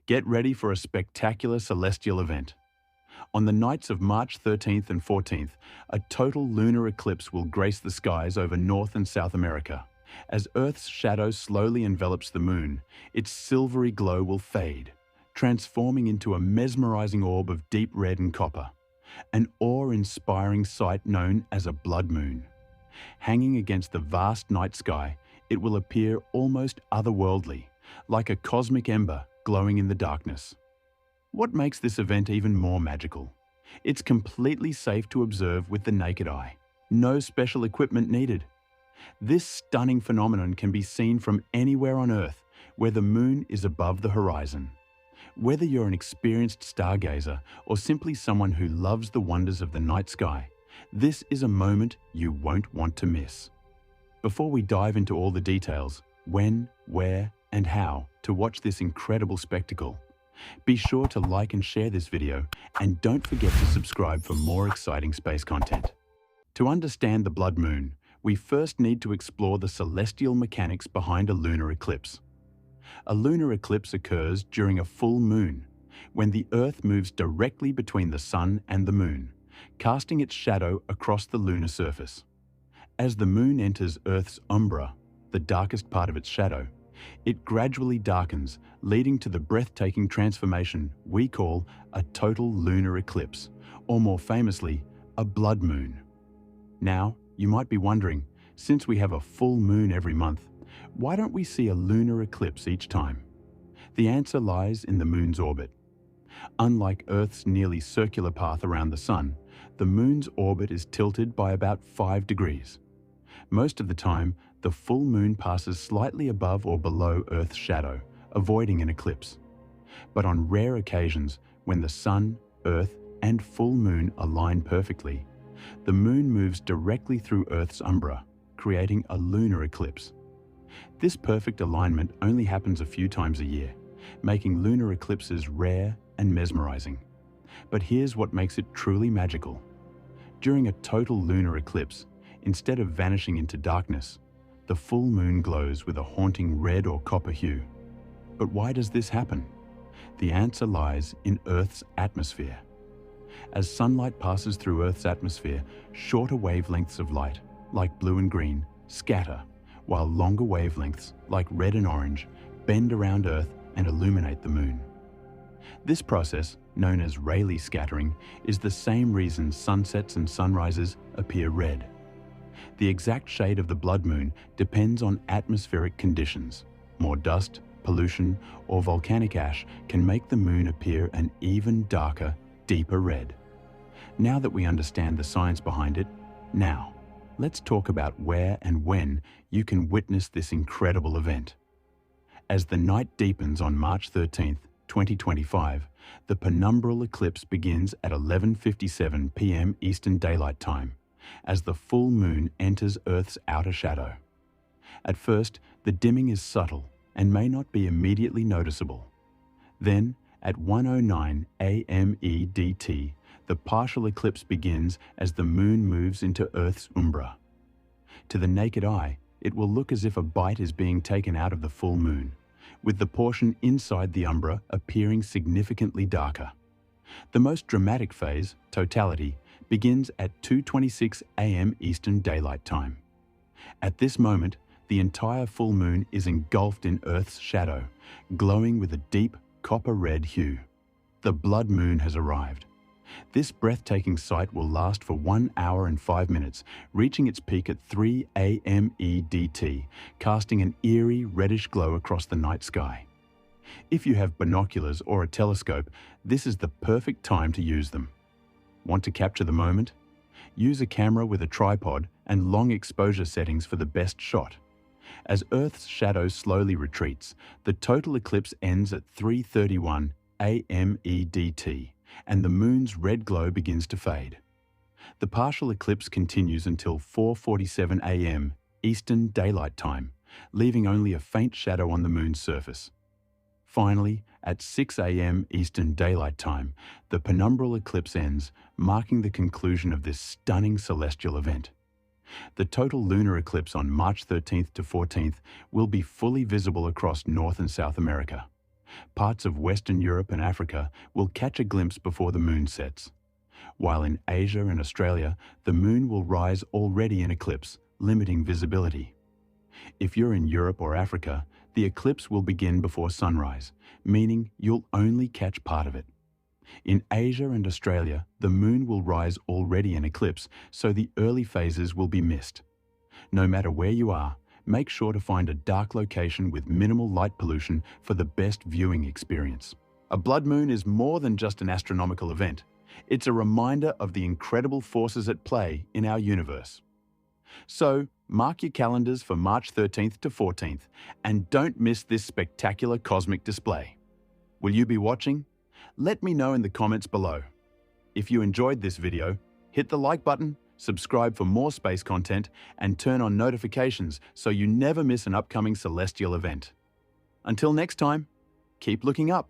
Get ready for a spectacular celestial event. On the nights of March 13th and 14th, a total lunar eclipse will grace the skies over North and South America. As Earth's shadow slowly envelops the moon, its silvery glow will fade, transforming into a mesmerizing orb of deep red and copper, an awe-inspiring sight known as a blood moon. Hanging against the vast night sky, it will appear almost otherworldly, like a cosmic ember glowing in the darkness. What makes this event even more magical? It's completely safe to observe with the naked eye. No special equipment needed. This stunning phenomenon can be seen from anywhere on Earth where the moon is above the horizon. Whether you're an experienced stargazer or simply someone who loves the wonders of the night sky, this is a moment you won't want to miss. Before we dive into all the details, when, where, and how to watch this incredible spectacle, be sure to like and share this video, and don't forget to subscribe for more exciting space content. To understand the blood moon, we first need to explore the celestial mechanics behind a lunar eclipse. A lunar eclipse occurs during a full moon, when the Earth moves directly between the Sun and the moon, casting its shadow across the lunar surface. As the moon enters Earth's umbra, the darkest part of its shadow, it gradually darkens, leading to the breathtaking transformation we call a total lunar eclipse, or more famously, a blood moon. Now, you might be wondering, since we have a full moon every month, why don't we see a lunar eclipse each time? The answer lies in the moon's orbit. Unlike Earth's nearly circular path around the Sun, the moon's orbit is tilted by about 5 degrees. Most of the time, the full moon passes slightly above or below Earth's shadow, avoiding an eclipse. But on rare occasions, when the Sun, Earth, and full moon align perfectly, the moon moves directly through Earth's umbra, creating a lunar eclipse. This perfect alignment only happens a few times a year, making lunar eclipses rare and mesmerizing. But here's what makes it truly magical. During a total lunar eclipse, instead of vanishing into darkness, the full moon glows with a haunting red or copper hue. But why does this happen? The answer lies in Earth's atmosphere. As sunlight passes through Earth's atmosphere, shorter wavelengths of light, like blue and green, scatter, while longer wavelengths, like red and orange, bend around Earth and illuminate the moon. This process, known as Rayleigh scattering, is the same reason sunsets and sunrises appear red. The exact shade of the blood moon depends on atmospheric conditions. More dust, pollution, or volcanic ash can make the moon appear an even darker, deeper red. Now that we understand the science behind it, let's talk about where and when you can witness this incredible event. As the night deepens on March 13th, 2025, the penumbral eclipse begins at 11:57 p.m. Eastern Daylight Time, as the full moon enters Earth's outer shadow. At first, the dimming is subtle and may not be immediately noticeable. Then, at 1:09 a.m. EDT, the partial eclipse begins as the moon moves into Earth's umbra. To the naked eye, it will look as if a bite is being taken out of the full moon, with the portion inside the umbra appearing significantly darker. The most dramatic phase, totality, begins at 2:26 a.m. Eastern Daylight Time. At this moment, the entire full moon is engulfed in Earth's shadow, glowing with a deep copper-red hue. The blood moon has arrived. This breathtaking sight will last for 1 hour and 5 minutes, reaching its peak at 3 a.m. EDT, casting an eerie reddish glow across the night sky. If you have binoculars or a telescope, this is the perfect time to use them. Want to capture the moment? Use a camera with a tripod and long exposure settings for the best shot. As Earth's shadow slowly retreats, the total eclipse ends at 3:31 a.m. EDT, and the moon's red glow begins to fade. The partial eclipse continues until 4:47 a.m. Eastern Daylight Time, leaving only a faint shadow on the moon's surface. Finally, at 6 a.m. Eastern Daylight Time, the penumbral eclipse ends, marking the conclusion of this stunning celestial event. The total lunar eclipse on March 13th to 14th will be fully visible across North and South America. Parts of Western Europe and Africa will catch a glimpse before the moon sets, while in Asia and Australia, the moon will rise already in eclipse, limiting visibility. If you're in Europe or Africa, the eclipse will begin before sunrise, meaning you'll only catch part of it. In Asia and Australia, the moon will rise already in eclipse, so the early phases will be missed. No matter where you are, make sure to find a dark location with minimal light pollution for the best viewing experience. A blood moon is more than just an astronomical event. It's a reminder of the incredible forces at play in our universe. So, mark your calendars for March 13th to 14th, and don't miss this spectacular cosmic display. Will you be watching? Let me know in the comments below. If you enjoyed this video, hit the like button, subscribe for more space content, and turn on notifications so you never miss an upcoming celestial event. Until next time, keep looking up.